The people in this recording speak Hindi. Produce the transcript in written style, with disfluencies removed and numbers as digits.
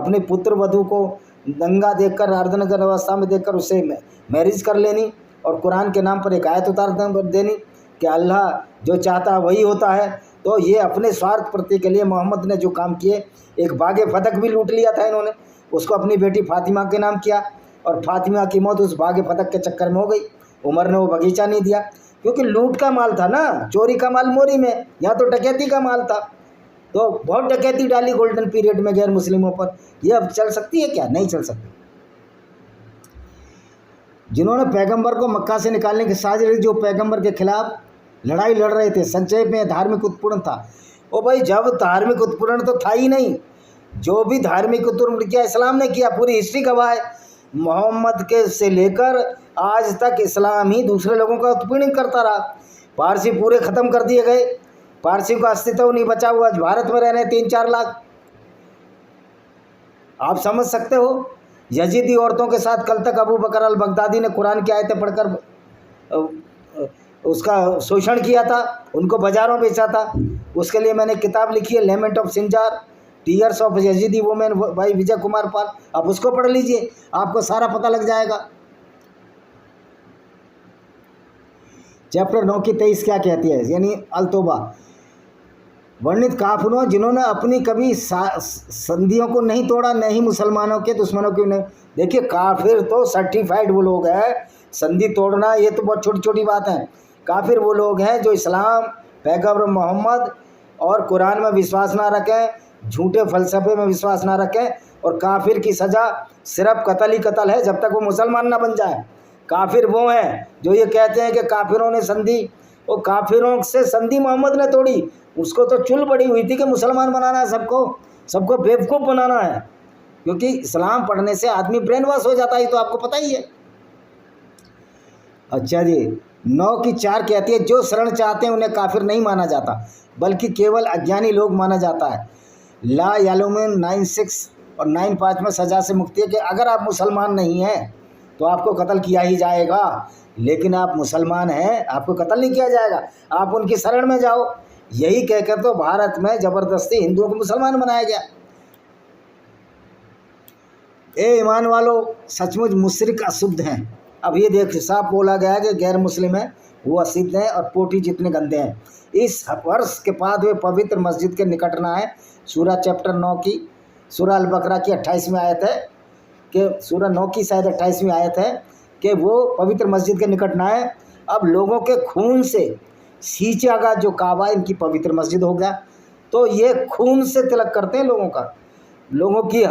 अपने पुत्र वधू को नंगा देखकर, अर्धनग्न अवस्था में देखकर उससे मैरिज कर लेनी और कुरान के नाम पर एक आयत उतार देनी कि अल्लाह जो चाहता है वही होता है। तो ये अपने स्वार्थ प्रति के लिए मोहम्मद ने जो काम किए, एक बागे फतक भी लूट लिया था इन्होंने, उसको अपनी बेटी फातिमा के नाम किया और फातिमा की मौत उस बागे फतक के चक्कर में हो गई। उमर ने वो बगीचा नहीं दिया क्योंकि लूट का माल था ना, चोरी का माल मोरी में, यहाँ तो डकैती का माल था। तो बहुत डकैती डाली गोल्डन पीरियड में गैर मुस्लिमों पर। ये अब चल सकती है क्या? नहीं चल सकती। जिन्होंने पैगंबर को मक्का से निकालने की साजिश, जो पैगंबर के खिलाफ लड़ाई लड़ रहे थे, संक्षेप में धार्मिक उत्पीड़न था। ओ भाई, जब धार्मिक उत्पीड़न तो था ही नहीं, जो भी धार्मिक उत्पीड़न किया इस्लाम ने किया, पूरी हिस्ट्री गवाह है। मोहम्मद के से लेकर आज तक इस्लाम ही दूसरे लोगों का उत्पीड़न करता रहा। पारसी पूरे ख़त्म कर दिए गए, पारसी का अस्तित्व नहीं बचा हुआ। भारत में रह रहे 3-4 लाख। आप समझ सकते हो, यजीदी औरतों के साथ कल तक अबू बकर अल बगदादी ने कुरान की आयतें पढ़कर उसका शोषण किया था, उनको बाज़ारों बेचा था। उसके लिए मैंने किताब लिखी है, lament of Sinjar, tears of Yazidi women, भाई विजय कुमार पाल। आप उसको पढ़ लीजिए, आपको सारा पता लग जाएगा। चैप्टर 9 की 23 क्या कहती है, यानी अल तौबा। वर्णित काफिरों जिन्होंने अपनी कभी संधियों को नहीं तोड़ा, न ही मुसलमानों के दुश्मनों की नहीं। देखिए, काफिर तो सर्टिफाइड वो लोग हैं, संधि तोड़ना ये तो बहुत छोटी छोटी बात है। काफिर वो लोग हैं जो इस्लाम, पैगंबर मोहम्मद और कुरान में विश्वास ना रखें, झूठे फ़लसफ़े में विश्वास ना रखें। और काफिर की सज़ा सिर्फ कत्ल ही कत्ल है, जब तक वो मुसलमान ना बन जाए। काफिर वो हैं जो ये कहते हैं कि काफिरों ने संधि, वो काफिरों से संधि मोहम्मद ने तोड़ी। उसको तो चुल पड़ी हुई थी कि मुसलमान बनाना है, सबको बेवकूफ़ बनाना है, क्योंकि इस्लाम पढ़ने से आदमी ब्रेन वॉश हो जाता है, तो आपको पता ही है। अच्छा जी, 9 की 4 कहती है, जो शरण चाहते हैं उन्हें काफिर नहीं माना जाता, बल्कि केवल अज्ञानी लोग माना जाता है। ला यालूमिन 9:6 और 9:5 में सज़ा से मुक्ति है कि अगर आप मुसलमान नहीं हैं तो आपको कत्ल किया ही जाएगा, लेकिन आप मुसलमान हैं, आपको कत्ल नहीं किया जाएगा, आप उनकी शरण में जाओ। यही कहकर तो भारत में ज़बरदस्ती हिंदुओं को मुसलमान बनाया गया। ए ईमान वालों, सचमुच मुशरिक अशुद्ध हैं। अब ये देख, साफ बोला गया है कि गैर मुस्लिम हैं वो अशुद्ध हैं और पोटी जितने गंदे हैं। इस वर्ष के बाद वे पवित्र मस्जिद के निकट ना है। सूरह चैप्टर 9 की, सूरह अल बकरा की 28वीं आयत है कि सूरह 9 की शायद 28वीं आयत है कि वो पवित्र मस्जिद के निकट ना है। अब लोगों के खून से सींचा का जो काबा इनकी पवित्र मस्जिद हो गया, तो ये खून से तिलक करते हैं लोगों का, लोगों की